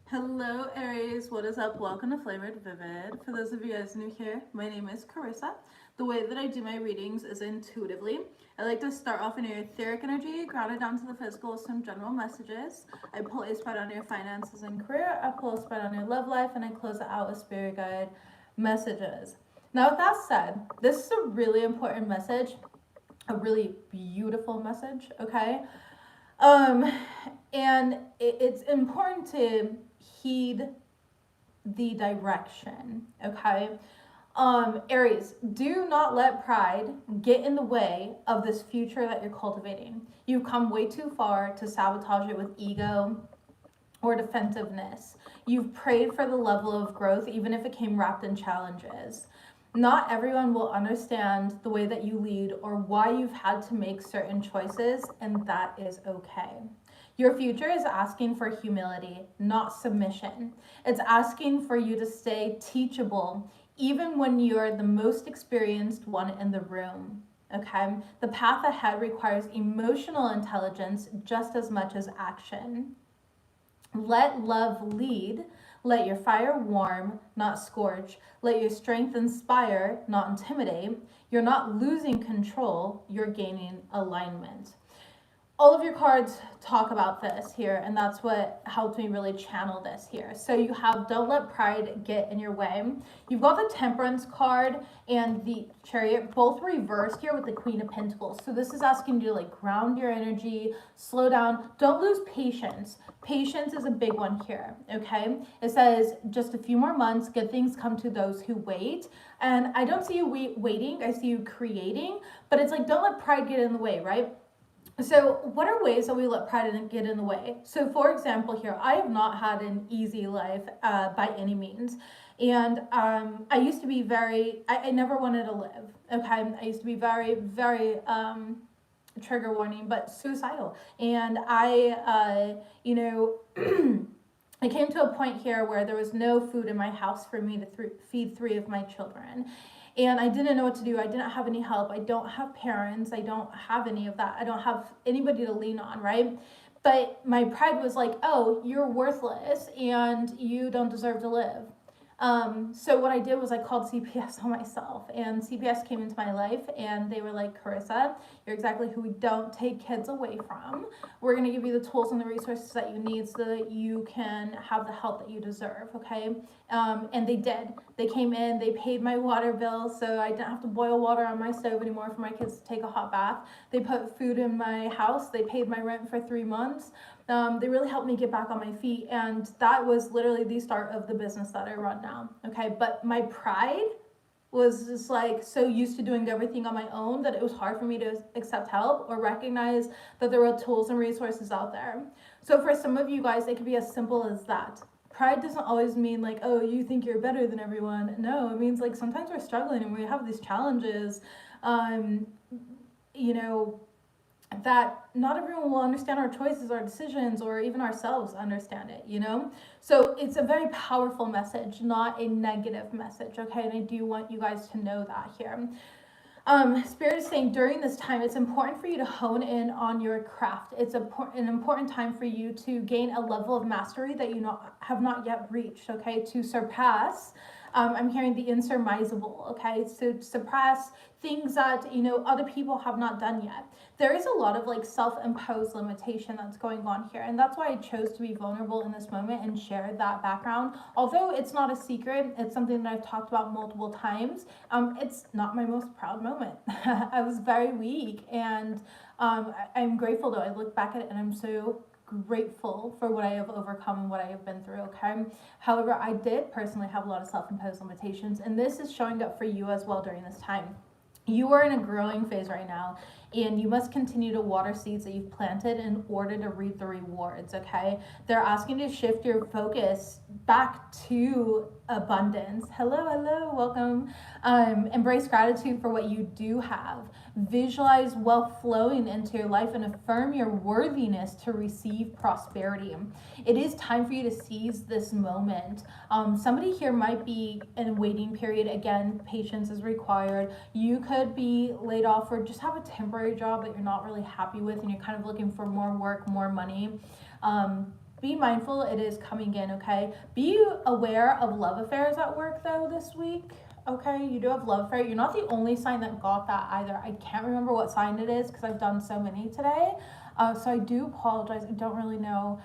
Hello Aries, what is up? Welcome to Flavored Vivid. For those of you guys new here, my name is Carissa. The way that I do my readings is intuitively. I like to start off in your etheric energy, ground it down to the physical with some general messages. I pull a spread on your finances and career, I pull a spread on your love life, and I close it out with spirit guide messages. Now with that said, this is a really important message, a really beautiful message, okay? Um, and it's important to heed the direction, okay? Aries, do not let pride get in the way of this future that you're cultivating. You've come way too far to sabotage it with ego or defensiveness. You've prayed for the level of growth, even if it came wrapped in challenges. Not everyone will understand the way that you lead or why you've had to make certain choices, and that is okay. Your future is asking for humility, not submission. It's asking for you to stay teachable, even when you're the most experienced one in the room. Okay? The path ahead requires emotional intelligence just as much as action. Let love lead. Let your fire warm, not scorch. Let your strength inspire, not intimidate. You're not losing control, you're gaining alignment. All of your cards talk about this here, and that's what helped me really channel this here. So you have don't let pride get in your way. You've got the Temperance card and the Chariot, both reversed here with the Queen of Pentacles. So this is asking you to like ground your energy, slow down, don't lose patience. Patience is a big one here, okay? It says just a few more months, good things come to those who wait. And I don't see you waiting, I see you creating, but it's like don't let pride get in the way, right? So what are ways that we let pride get in the way? So for example here, I have not had an easy life by any means. And I used to be I never wanted to live, okay? I used to be very, trigger warning, but suicidal. And I came to a point here where there was no food in my house for me to feed three of my children. And I didn't know what to do. I didn't have any help. I don't have parents. I don't have any of that. I don't have anybody to lean on, right? But my pride was like, oh, you're worthless and you don't deserve to live. So what I did was I called CPS on myself, and CPS came into my life and they were like, Carissa, you're exactly who we don't take kids away from. We're going to give you the tools and the resources that you need so that you can have the help that you deserve, okay? And they did. They came in, they paid my water bill so I didn't have to boil water on my stove anymore for my kids to take a hot bath. They put food in my house. They paid my rent for 3 months. They really helped me get back on my feet, and that was literally the start of the business that I run now, okay? But my pride was just like so used to doing everything on my own that it was hard for me to accept help or recognize that there were tools and resources out there. So for some of you guys, it could be as simple as that. Pride doesn't always mean like, oh, you think you're better than everyone. No, it means like sometimes we're struggling and we have these challenges, you know, that not everyone will understand our choices, our decisions, or even ourselves understand it, you know? So it's a very powerful message, not a negative message, okay? And I do want you guys to know that here. Spirit is saying during this time, it's important for you to hone in on your craft. It's an important time for you to gain a level of mastery that you have not yet reached, okay? To surpass. I'm hearing the insurmountable, okay? So surpass things that, other people have not done yet. There is a lot of like self-imposed limitation that's going on here. And that's why I chose to be vulnerable in this moment and share that background. Although it's not a secret, it's something that I've talked about multiple times. It's not my most proud moment. I was very weak, and I'm grateful though. I look back at it and I'm so grateful for what I have overcome and what I have been through, okay? However, I did personally have a lot of self-imposed limitations, and this is showing up for you as well during this time. You are in a growing phase right now, and you must continue to water seeds that you've planted in order to reap the rewards, okay? They're asking you to shift your focus back to abundance. Hello, welcome. Embrace gratitude for what you do have. Visualize wealth flowing into your life and affirm your worthiness to receive prosperity. It is time for you to seize this moment. Somebody here might be in a waiting period. Again, patience is required. You could be laid off or just have a temporary job that you're not really happy with, and you're kind of looking for more work, more money. be mindful it is coming in, okay? Be aware of love affairs at work though this week. Okay, you do have love affair. You're not the only sign that got that either. I can't remember what sign it is because I've done so many today. So I do apologize. I don't really know.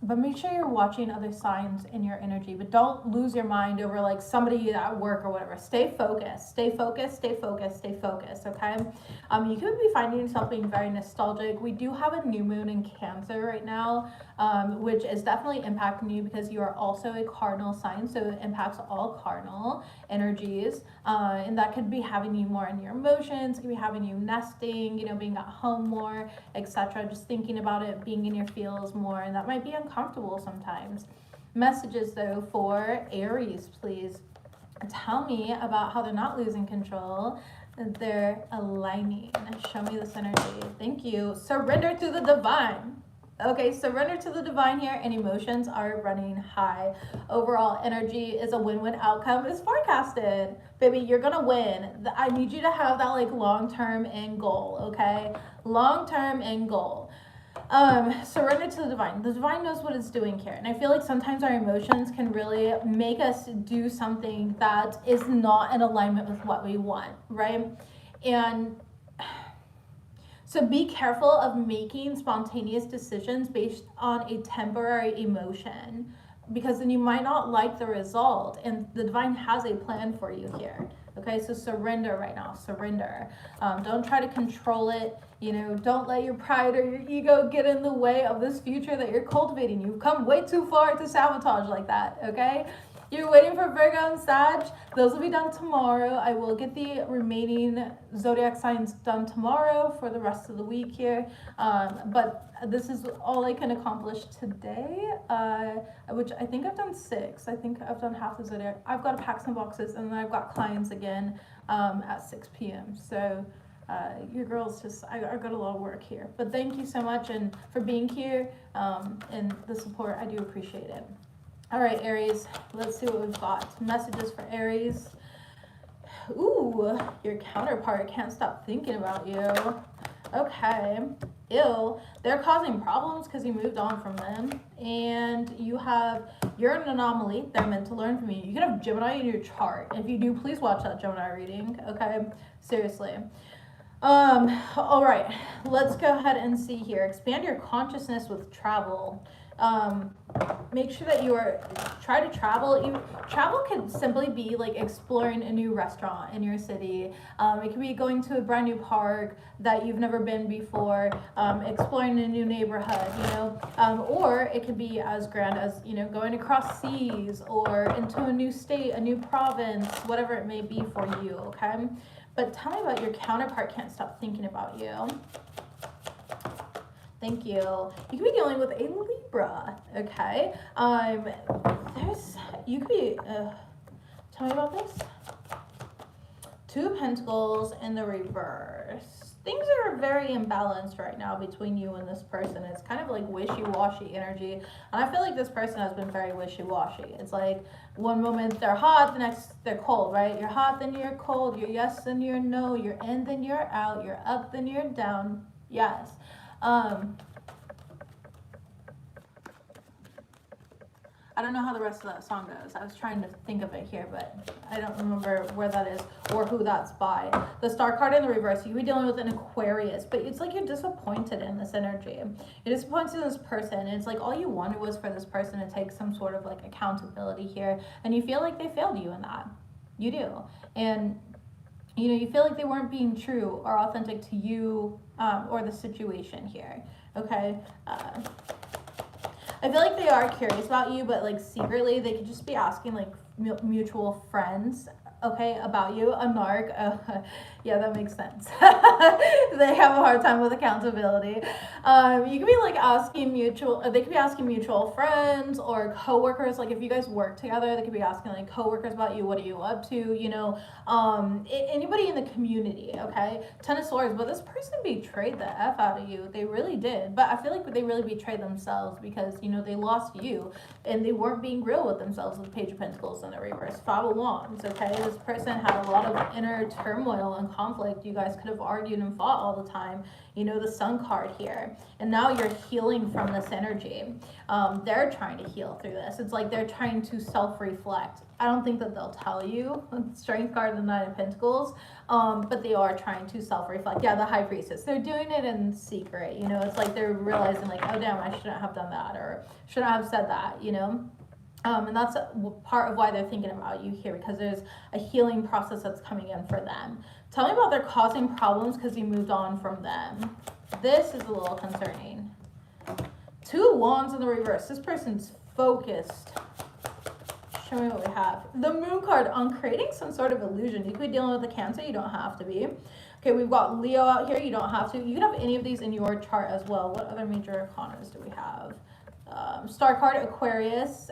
But make sure you're watching other signs in your energy. But don't lose your mind over like somebody at work or whatever. Stay focused. Stay focused. Stay focused. Stay focused. Okay. You could be finding yourself being very nostalgic. We do have a new moon in Cancer right now, which is definitely impacting you because you are also a cardinal sign. So it impacts all cardinal energies. And that could be having you more in your emotions. It could be having you nesting, you know, being at home more, etc. Just thinking about it, being in your feels more, and that might be uncomfortable sometimes. Messages though for Aries, please. Tell me about how they're not losing control, they're aligning. Show me this energy. Thank you. Surrender to the divine. Okay, surrender to the divine here, and emotions are running high. Overall energy is a win-win outcome is forecasted. Baby, you're gonna win. I need you to have that like long-term end goal, okay? Long-term end goal. Surrender to the divine. The divine knows what it's doing here. And I feel like sometimes our emotions can really make us do something that is not in alignment with what we want, right? And so be careful of making spontaneous decisions based on a temporary emotion, because then you might not like the result, and the divine has a plan for you here. Okay, so surrender right now. Surrender. Don't try to control it. You know, don't let your pride or your ego get in the way of this future that you're cultivating. You've come way too far to sabotage like that, okay? You're waiting for Virgo and Sag. Those will be done tomorrow. I will get the remaining zodiac signs done tomorrow for the rest of the week here. But this is all I can accomplish today, which I think I've done 6. I think I've done half the zodiac. I've got to pack some boxes, and then I've got clients again at 6 p.m. So your girls just, I got a lot of work here. But thank you so much and for being here and the support. I do appreciate it. All right, Aries, let's see what we've got. Messages for Aries. Ooh, your counterpart can't stop thinking about you. Okay. Ew. They're causing problems because you moved on from them. And you're an anomaly. They're meant to learn from you. You can have Gemini in your chart. If you do, please watch that Gemini reading. Okay? Seriously. All right. Let's go ahead and see here. Expand your consciousness with travel. Make sure that try to travel. Travel can simply be like exploring a new restaurant in your city. It could be going to a brand new park that you've never been before, exploring a new neighborhood, you know, or it could be as grand as, you know, going across seas or into a new state, a new province, whatever it may be for you, okay? But tell me about your counterpart can't stop thinking about you. Thank you. You could be dealing with a Libra, okay? You could be, tell me about this. 2 of Pentacles in the reverse. Things are very imbalanced right now between you and this person. It's kind of like wishy-washy energy. And I feel like this person has been very wishy-washy. It's like one moment they're hot, the next they're cold, right? You're hot, then you're cold. You're yes, then you're no. You're in, then you're out. You're up, then you're down. Yes. I don't know how the rest of that song goes. I was trying to think of it here, but I don't remember where that is or who that's by. The Star card in the reverse, you could be dealing with an Aquarius, but it's like you're disappointed in this energy. You're disappointed in this person, and it's like all you wanted was for this person to take some sort of like accountability here, and you feel like they failed you in that. You do. And you know, you feel like they weren't being true or authentic to you or the situation here, okay? I feel like they are curious about you, but like secretly they could just be asking like mutual friends, okay, about you. A narc, yeah, that makes sense. They have a hard time with accountability. You could be like asking they could be asking mutual friends or coworkers. Like if you guys work together, they could be asking like coworkers about you. What are you up to? You know, anybody in the community, okay? 10 of Swords, but this person betrayed the F out of you. They really did. But I feel like they really betrayed themselves because, you know, they lost you and they weren't being real with themselves with Page of Pentacles in the reverse. 5 of Wands, okay? This this person had a lot of inner turmoil and conflict. You guys could have argued and fought all the time. You know, the Sun card here. And now you're healing from this energy. They're trying to heal through this. It's like they're trying to self-reflect. I don't think that they'll tell you. Strength card, the Nine of Pentacles. But they are trying to self-reflect. Yeah, the High Priestess. They're doing it in secret. You know, it's like they're realizing like, oh damn, I shouldn't have done that, or shouldn't have said that, you know? And that's part of why they're thinking about you here, because there's a healing process that's coming in for them. Tell me about their causing problems because you moved on from them. This is a little concerning. Two of Wands in the reverse. This person's focused. Show me what we have. The Moon card on creating some sort of illusion. You could be dealing with a Cancer. You don't have to be. Okay, we've got Leo out here. You don't have to. You can have any of these in your chart as well. What other major arcanas do we have? Star card, Aquarius,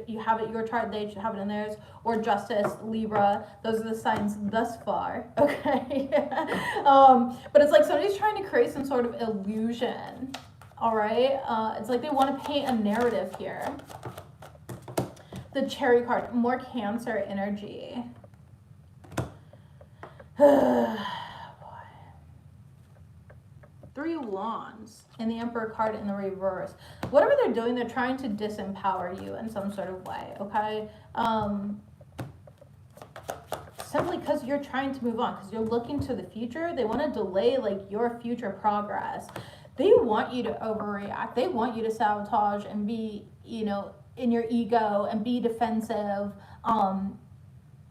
you have it, your chart, they should have it in theirs, or Justice, Libra. Those are the signs thus far, okay? But it's like somebody's trying to create some sort of illusion, all right? It's like they want to paint a narrative here. The Cherry card, more Cancer energy. Three of Wands and the Emperor card in the reverse. Whatever they're doing, they're trying to disempower you in some sort of way, okay? Simply because you're trying to move on, because you're looking to the future. They want to delay like your future progress. They want you to overreact. They want you to sabotage and be, you know, in your ego and be defensive.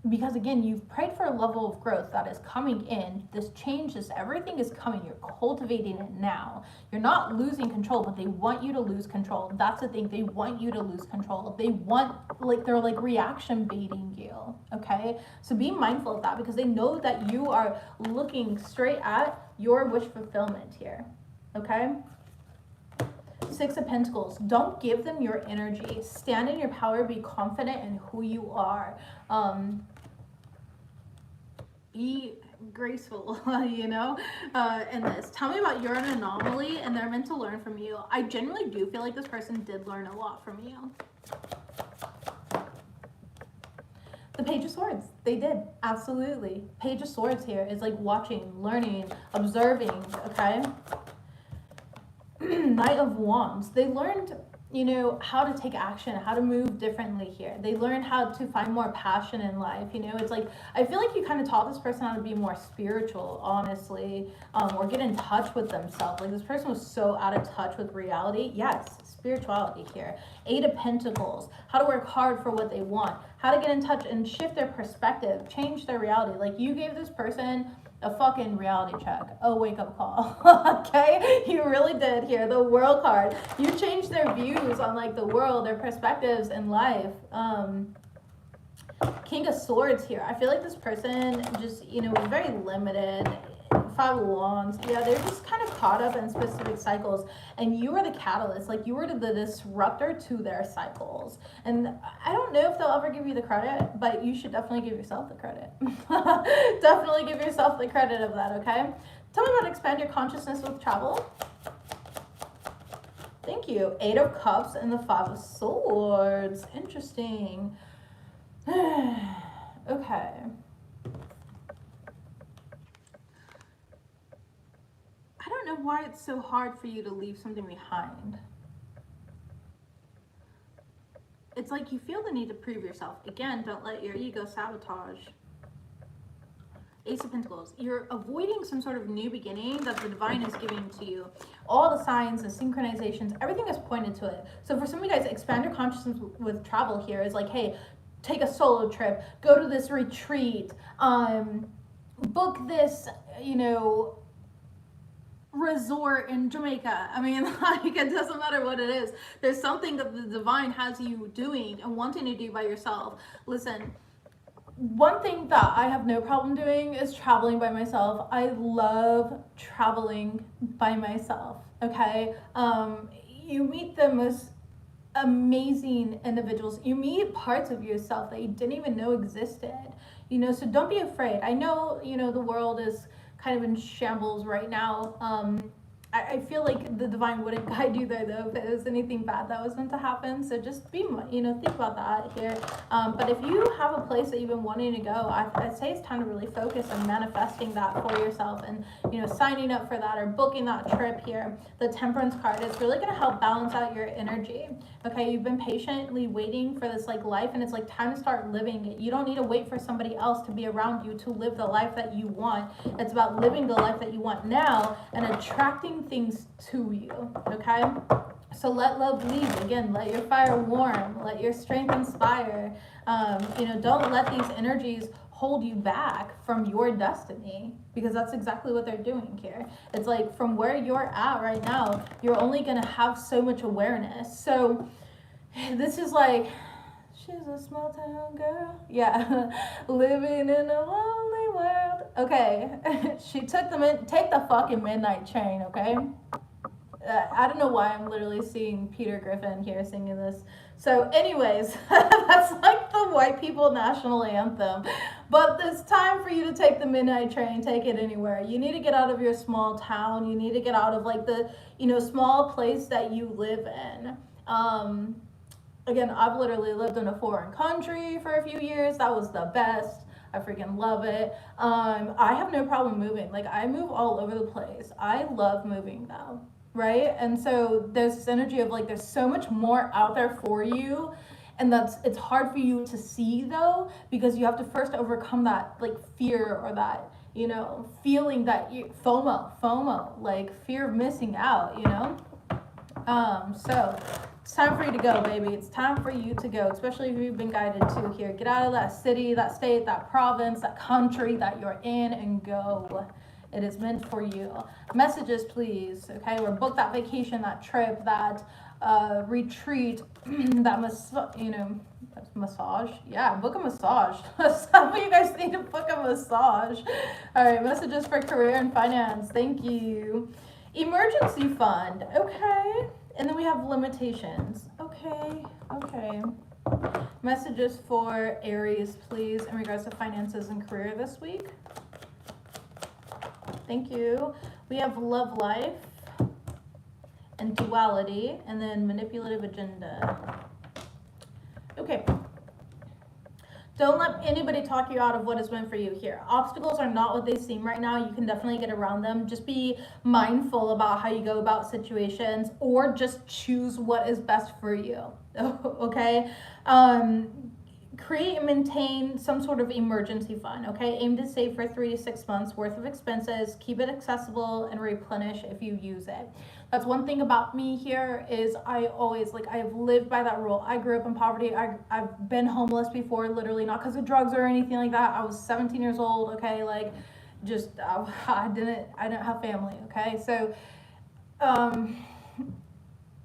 Because again, you've prayed for a level of growth that is coming in. This change, everything is coming. You're cultivating it now. You're not losing control, but they want you to lose control. That's the thing. They want you to lose control. They want, like, they're like reaction baiting you, okay? So be mindful of that, because they know that you are looking straight at your wish fulfillment here, okay? Six of Pentacles. Don't give them your energy. Stand in your power. Be confident in who you are. Be graceful, you know, in this. Tell me about you're an anomaly and they're meant to learn from you. I genuinely do feel like this person did learn a lot from you. The Page of Swords. They did. Absolutely. Page of Swords here is like watching, learning, observing, okay? Knight of Wands. They learned, you know, how to take action, how to move differently here. They learned how to find more passion in life. You know, it's like, I feel like you kind of taught this person how to be more spiritual, honestly, or get in touch with themselves. Like, this person was so out of touch with reality. Yes, spirituality here. Eight of Pentacles. How to work hard for what they want. How to get in touch and shift their perspective, change their reality. Like, you gave this person a fucking reality check, a wake-up call. Okay, you really did here. The World card, you changed their views on like the world, their perspectives in life. King of Swords here. I feel like this person just, you know, was very limited. Five of Wands. Yeah, they're just kind of caught up in specific cycles, and you were the catalyst. Like, you were the disruptor to their cycles. And I don't know if they'll ever give you the credit, but you should definitely give yourself the credit. Definitely give yourself the credit of that, okay? Tell me about expand your consciousness with travel. Thank you. Eight of Cups and the Five of Swords. Interesting. Okay. I don't know why it's so hard for you to leave something behind. It's like you feel the need to prove yourself. Again, don't let your ego sabotage. Ace of Pentacles. You're avoiding some sort of new beginning that the divine is giving to you. All the signs, the synchronizations, everything is pointed to it. So for some of you guys, expand your consciousness with travel here is like, hey, take a solo trip, go to this retreat, book this, you know, resort in Jamaica. I mean, like, it doesn't matter what it is. There's something that the divine has you doing and wanting to do by yourself. Listen, one thing that I have no problem doing is traveling by myself. I love traveling by myself, okay? You meet the most amazing individuals. You meet parts of yourself that you didn't even know existed, you know, so don't be afraid. I know, you know, the world is kind of in shambles right now, I feel like the divine wouldn't guide you there though if it was anything bad that was meant to happen. So just be, think about that here. But if you have a place that you've been wanting to go, I'd say it's time to really focus on manifesting that for yourself and, signing up for that or booking that trip here. The Temperance card is really going to help balance out your energy. Okay, you've been patiently waiting for this like life, and it's like time to start living it. You don't need to wait for somebody else to be around you to live the life that you want. It's about living the life that you want now and attracting things to you. Okay, so let love lead. Again, let your fire warm, let your strength inspire. Don't let these energies hold you back from your destiny, because that's exactly what they're doing here. It's like from where you're at right now, you're only going to have so much awareness. So this is like, she's a small town girl, yeah, living in a lonely world. Okay, she took take the fucking midnight train. Okay, I don't know why I'm literally seeing Peter Griffin here singing this. So anyways, that's like the white people national anthem. But it's time for you to take the midnight train, take it anywhere. You need to get out of your small town. You need to get out of like the, small place that you live in. Again, I've literally lived in a foreign country for a few years. That was the best. I freaking love it. I have no problem moving. Like, I move all over the place. I love moving though. Right? And so there's this energy of like there's so much more out there for you, and it's hard for you to see though, because you have to first overcome that like fear or that feeling that FOMO, like fear of missing out. So it's time for you to go, baby. It's time for you to go, especially if you've been guided to here. Get out of that city, that state, that province, that country that you're in, and go. It is meant for you. Messages, please. Okay, or book that vacation, that trip, that retreat, that massage. Yeah, book a massage. Some of you guys need to book a massage. All right, messages for career and finance. Thank you. Emergency fund. Okay, and then we have limitations. Okay. Messages for Aries, please, in regards to finances and career this week. Thank you. We have love life and duality, and then manipulative agenda. Okay. Don't let anybody talk you out of what is meant for you here. Obstacles are not what they seem right now. You can definitely get around them. Just be mindful about how you go about situations, or just choose what is best for you. Okay? Create and maintain some sort of emergency fund. Okay, aim to save for 3 to 6 months worth of expenses. Keep it accessible and replenish if you use it. That's one thing about me here is I have lived by that rule. I grew up in poverty. I've been homeless before, literally not because of drugs or anything like that. I was 17 years old. Okay, like just I didn't have family. Okay, so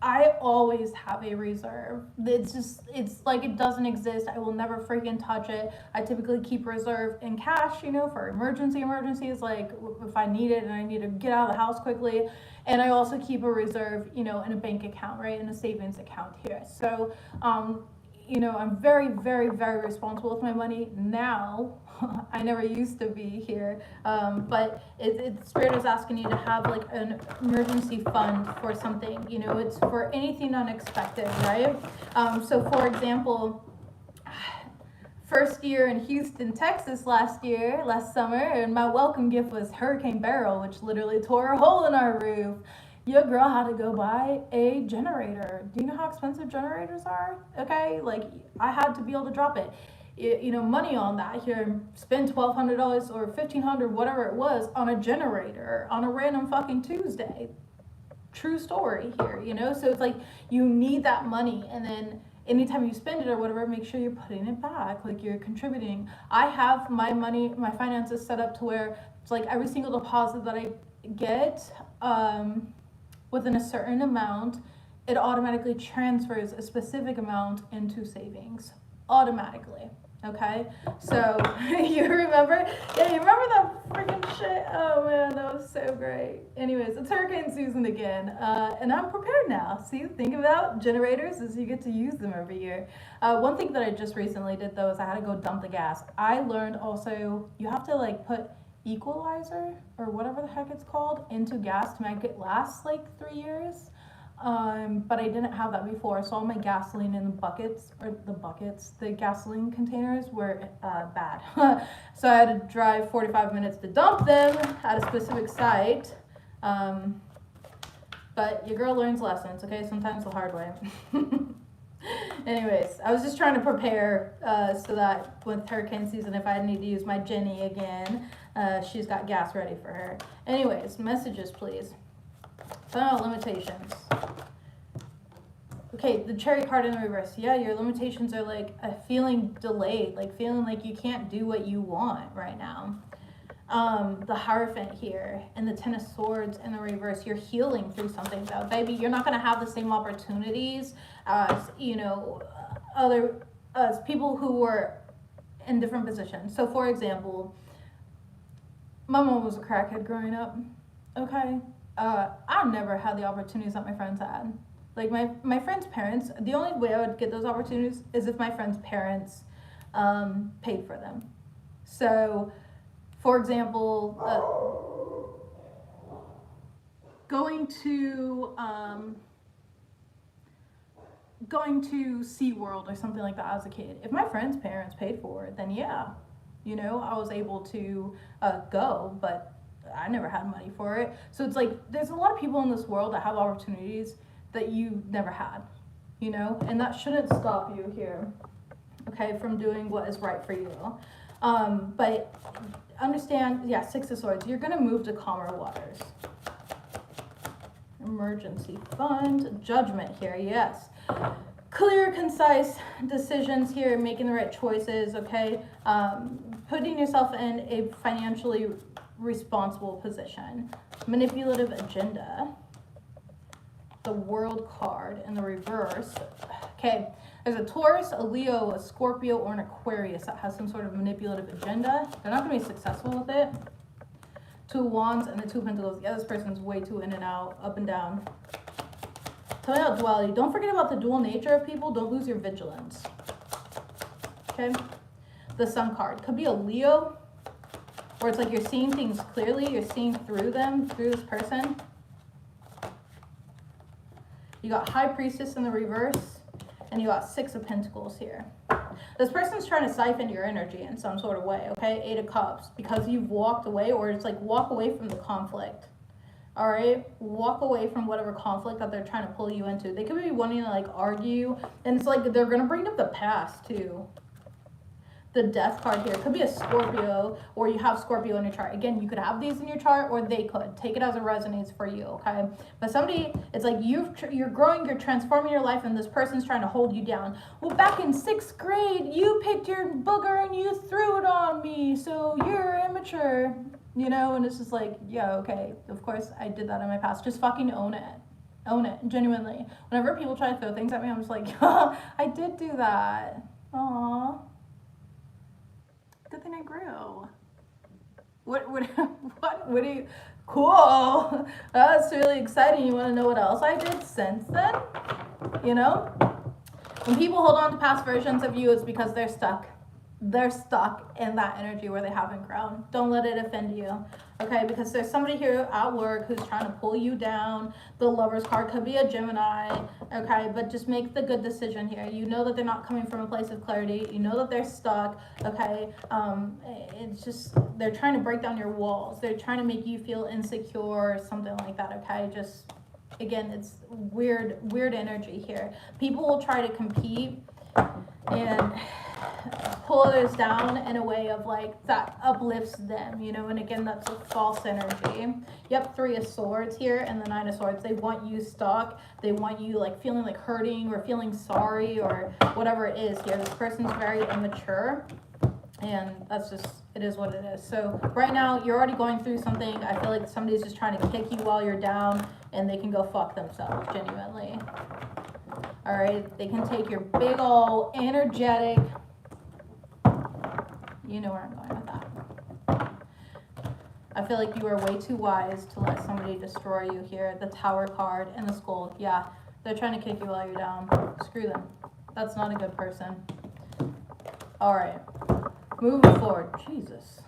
I always have a reserve. It's like it doesn't exist. I will never freaking touch it. I typically keep reserve in cash, for emergencies, like if I need it and I need to get out of the house quickly. And I also keep a reserve, in a bank account, right? In a savings account here. So, I'm very, very, very responsible with my money now. I never used to be here, but Spirit is asking you to have like an emergency fund for something. It's for anything unexpected, right? So for example, first year in Houston, Texas last summer, and my welcome gift was Hurricane Beryl, which literally tore a hole in our roof. Your girl had to go buy a generator. Do you know how expensive generators are? Okay, like I had to be able to drop it. Money on that here, spend $1,200 or $1,500, whatever it was, on a generator on a random fucking Tuesday. True story here, So it's like you need that money, and then anytime you spend it or whatever, make sure you're putting it back, like you're contributing. I have my money, my finances set up to where it's like every single deposit that I get, within a certain amount, it automatically transfers a specific amount into savings automatically. Okay, so you remember? Yeah, you remember that freaking shit? Oh man, that was so great. Anyways, it's hurricane season again, and I'm prepared now. See, think about generators as you get to use them every year. One thing that I just recently did though is I had to go dump the gas. I learned also you have to like put equalizer or whatever the heck it's called into gas to make it last like 3 years. But I didn't have that before, so all my gasoline in the gasoline containers were bad. So I had to drive 45 minutes to dump them at a specific site. But your girl learns lessons, okay? Sometimes the hard way. Anyways, I was just trying to prepare so that with hurricane season, if I need to use my Jenny again, she's got gas ready for her. Anyways, messages, please. Limitations. Okay, the cherry card in the reverse. Yeah, your limitations are like feeling delayed, like feeling like you can't do what you want right now. The Hierophant here and the Ten of Swords in the reverse. You're healing through something though, baby. You're not going to have the same opportunities as, you know, as people who were in different positions. So for example, my mom was a crackhead growing up. Okay. I never had the opportunities that my friends had. Like my friends' parents, the only way I would get those opportunities is if my friends' parents paid for them. So, for example, going to SeaWorld or something like that as a kid. If my friends' parents paid for it, then yeah, you know, I was able to go, but I never had money for it. So it's like there's a lot of people in this world that have opportunities that you never had, you know, and that shouldn't stop you here, okay, from doing what is right for you. But understand, yeah, Six of Swords, you're gonna move to calmer waters. Emergency fund, Judgment here, yes. Clear, concise decisions here, making the right choices, okay? Putting yourself in a financially responsible position. Manipulative agenda. The World card in the reverse. Okay, there's a Taurus, a Leo, a Scorpio, or an Aquarius that has some sort of manipulative agenda. They're not going to be successful with it. Two of Wands and the Two of Pentacles. Yeah, this person's way too in and out, up and down. Tell me about duality. Don't forget about the dual nature of people. Don't lose your vigilance. Okay, the Sun card. Could be a Leo, where it's like you're seeing things clearly. You're seeing through them, through this person. You got High Priestess in the reverse, and you got Six of Pentacles here. This person's trying to siphon your energy in some sort of way, okay? Eight of Cups, because you've walked away, or it's like walk away from the conflict, all right? Walk away from whatever conflict that they're trying to pull you into. They could be wanting to like argue, and it's like they're going to bring up the past too. The Death card here could be a Scorpio, or you have Scorpio in your chart. Again, you could have these in your chart, or they could. Take it as it resonates for you, okay? But somebody, it's like you're growing, you're transforming your life, and this person's trying to hold you down. Well, back in 6th grade, you picked your booger and you threw it on me, so you're immature, you know? And it's just like, yeah, okay, of course I did that in my past. Just fucking own it. Own it, genuinely. Whenever people try to throw things at me, I'm just like, I did do that. Aww. Good thing I grew. What do you, cool. That's really exciting. You want to know what else I did since then? You know? When people hold on to past versions of you, it's because they're stuck. They're stuck in that energy where they haven't grown. Don't let it offend you, okay? Because there's somebody here at work who's trying to pull you down. The Lover's card could be a Gemini, okay? But just make the good decision here. You know that they're not coming from a place of clarity. You know that they're stuck, okay? It's just, they're trying to break down your walls. They're trying to make you feel insecure or something like that, okay? Just, again, it's weird energy here. People will try to compete and pull others down in a way of like that uplifts them, you know, and again, that's a false energy. Yep, 3 of Swords here and the 9 of Swords. They want you stuck. They want you like feeling like hurting or feeling sorry or whatever it is here. This person's very immature, and that's just, it is what it is. So right now you're already going through something. I feel like somebody's just trying to kick you while you're down, and they can go fuck themselves, genuinely. All right, they can take your big ol' energetic, you know where I'm going with that. I feel like you are way too wise to let somebody destroy you here. The Tower card and the Skull. Yeah, they're trying to kick you while you're down. Screw them. That's not a good person. All right, moving forward. Jesus.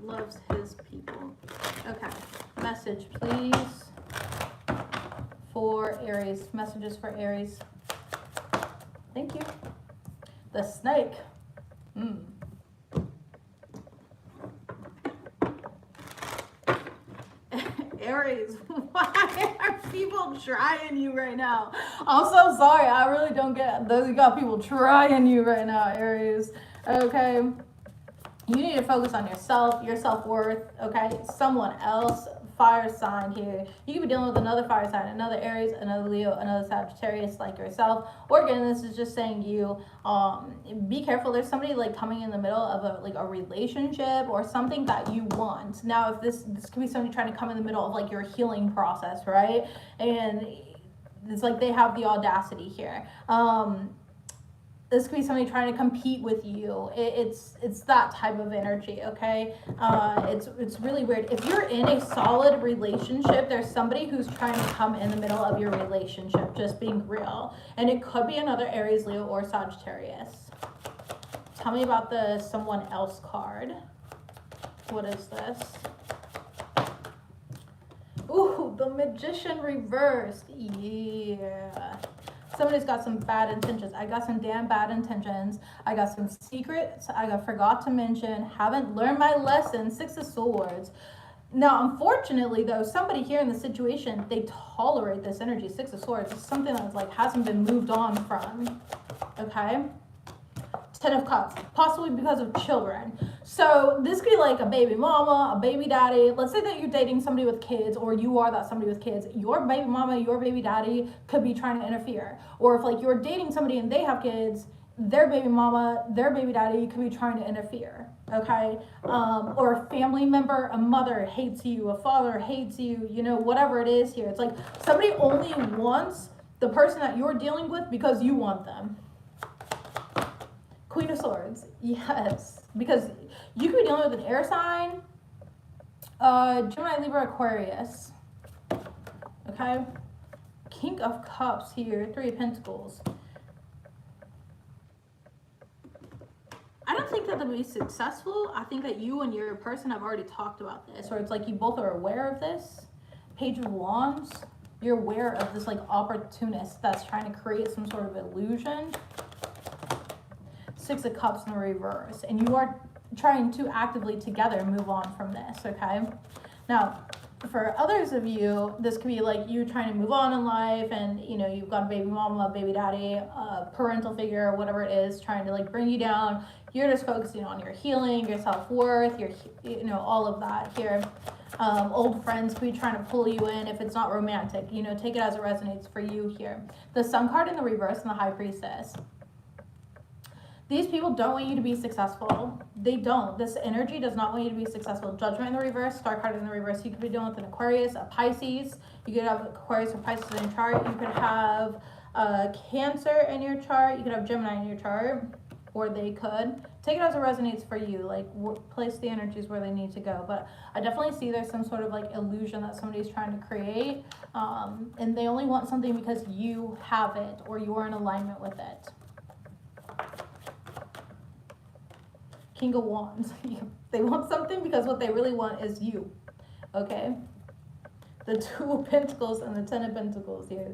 loves his people. Okay, message, please, for Aries. Messages for Aries. Thank you. The snake. Aries, why are people trying you right now? I'm so sorry. I really don't get those. You got people trying you right now, Aries. Okay. You need to focus on yourself, your self-worth, okay? Someone else, fire sign here. You could be dealing with another fire sign, another Aries, another Leo, another Sagittarius like yourself. Or again, this is just saying you, be careful. There's somebody like coming in the middle of a relationship or something that you want. Now, if this could be somebody trying to come in the middle of like your healing process, right? And it's like they have the audacity here. This could be somebody trying to compete with you. It's that type of energy, okay? It's really weird. If you're in a solid relationship, there's somebody who's trying to come in the middle of your relationship, just being real. And it could be another Aries, Leo, or Sagittarius. Tell me about the someone else card. What is this? Ooh, the Magician reversed. Yeah. Somebody's got some bad intentions. I got some damn bad intentions. I got some secrets I forgot to mention. Haven't learned my lesson. 6 of Swords. Now, unfortunately, though, somebody here in the situation, they tolerate this energy. 6 of Swords. It's something that's like hasn't been moved on from. Okay? 10 of Cups, possibly because of children. So this could be like a baby mama, a baby daddy. Let's say that you're dating somebody with kids, or you are that somebody with kids. Your baby mama, your baby daddy could be trying to interfere. Or if like you're dating somebody and they have kids, their baby mama, their baby daddy could be trying to interfere. Okay? Or a family member, a mother hates you, a father hates you, you know, whatever it is here. It's like somebody only wants the person that you're dealing with because you want them. Queen of Swords, yes, because you could be dealing with an air sign, Gemini, Libra, Aquarius, okay? King of Cups here, 3 of Pentacles. I don't think that they'll be successful. I think that you and your person have already talked about this, or it's like you both are aware of this. Page of Wands, you're aware of this like opportunist that's trying to create some sort of illusion. 6 of Cups in the reverse, and you are trying to actively together move on from this, okay? Now, for others of you, this could be like you trying to move on in life, and you know, you've got a baby mama, baby daddy, a parental figure, whatever it is, trying to like bring you down. You're just focusing on your healing, your self-worth, your, you know, all of that here. Old friends could be trying to pull you in if it's not romantic, you know, take it as it resonates for you here. The Sun card in the reverse and the High Priestess. These people don't want you to be successful. They don't. This energy does not want you to be successful. Judgment in the reverse, Star card in the reverse. You could be dealing with an Aquarius, a Pisces. You could have Aquarius or Pisces in your chart. You could have Cancer in your chart. You could have Gemini in your chart. Or they could. Take it as it resonates for you. Like, place the energies where they need to go. But I definitely see there's some sort of like illusion that somebody's trying to create. And they only want something because you have it or you're in alignment with it. King of Wands. They want something because what they really want is you. Okay? The 2 of Pentacles and the 10 of Pentacles here.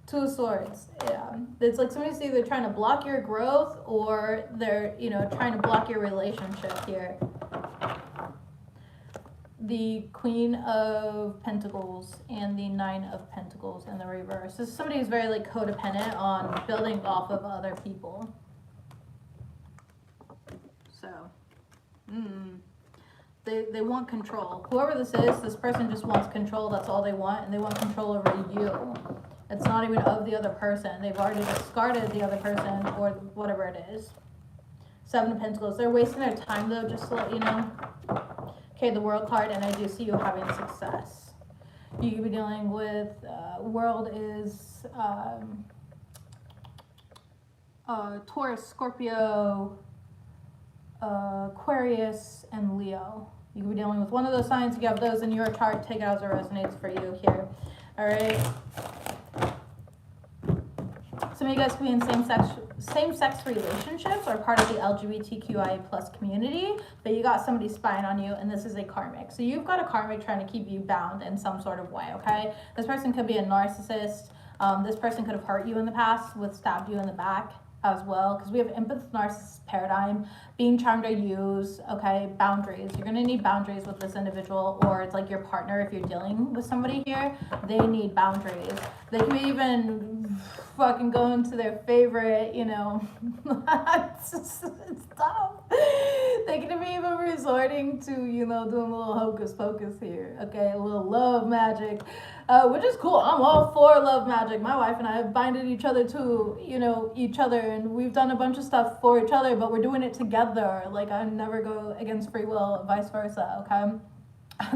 2 of Swords. Yeah. It's like somebody's either trying to block your growth or they're, you know, trying to block your relationship here. The Queen of Pentacles and the 9 of Pentacles in the reverse. This is somebody who's very like codependent on building off of other people. So, they want control. Whoever this is, this person just wants control. That's all they want, and they want control over you. It's not even of the other person. They've already discarded the other person or whatever it is. 7 of Pentacles. They're wasting their time, though, just to let you know. Okay, the World card, and I do see you having success. You could be dealing with, World is Taurus, Scorpio, Aquarius, and Leo. You could be dealing with one of those signs. If you have those in your chart, take it as it resonates for you here. All right. Some of you guys could be in same-sex relationships or part of the LGBTQIA plus community, but you got somebody spying on you, and this is a karmic. So you've got a karmic trying to keep you bound in some sort of way, okay? This person could be a narcissist. This person could have hurt you in the past, stabbed you in the back as well, because we have empath narcissist paradigm, being charmed or used, okay? Boundaries. You're going to need boundaries with this individual, or it's like your partner if you're dealing with somebody here. They need boundaries. They can even fucking go into their favorite, you know, stuff. They can be even resorting to, you know, doing a little hocus pocus here, okay? A little love magic, which is cool. I'm all for love magic. My wife and I have binded each other to, you know, each other, and we've done a bunch of stuff for each other, but we're doing it together. Like, I never go against free will, vice versa, okay?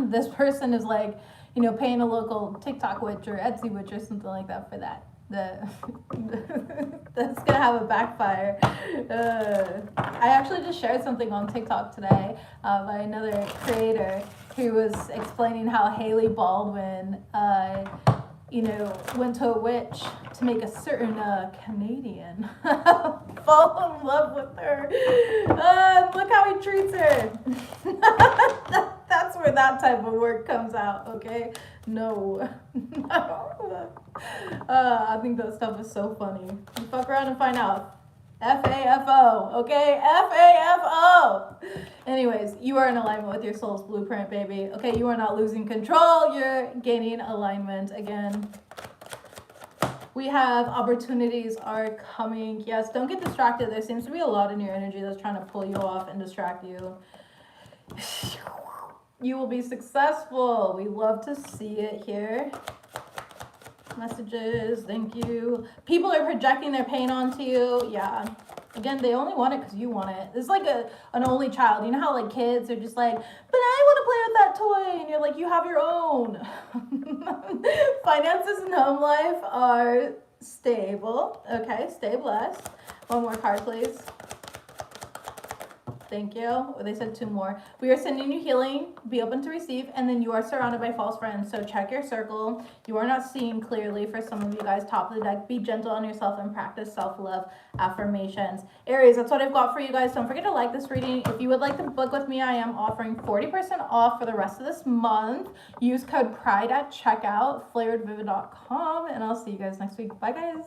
This person is like, you know, paying a local TikTok witch or Etsy witch or something like that for that. That's gonna have a backfire. I actually just shared something on TikTok today by another creator who was explaining how Haley Baldwin, you know, went to a witch to make a certain Canadian fall in love with her. Look how he treats her. That's where that type of work comes out, okay? No. I think that stuff is so funny. You fuck around and find out. F-A-F-O, okay? F-A-F-O. Anyways, you are in alignment with your soul's blueprint, baby. Okay, you are not losing control. You're gaining alignment again. We have opportunities are coming. Yes, don't get distracted. There seems to be a lot in your energy that's trying to pull you off and distract you. You will be successful. We love to see it here. Messages, thank you. People are projecting their pain onto you. Yeah. Again, they only want it because you want it. It's like an only child. You know how like kids are just like, but I want to play with that toy. And you're like, you have your own. Finances and home life are stable. Okay, stay blessed. One more card, please. Thank you. They said 2 more. We are sending you healing. Be open to receive. And then you are surrounded by false friends. So check your circle. You are not seeing clearly for some of you guys. Top of the deck. Be gentle on yourself and practice self-love affirmations. Aries, that's what I've got for you guys. Don't forget to like this reading. If you would like to book with me, I am offering 40% off for the rest of this month. Use code PRIDE at checkout, FlavoredVivid.com. And I'll see you guys next week. Bye, guys.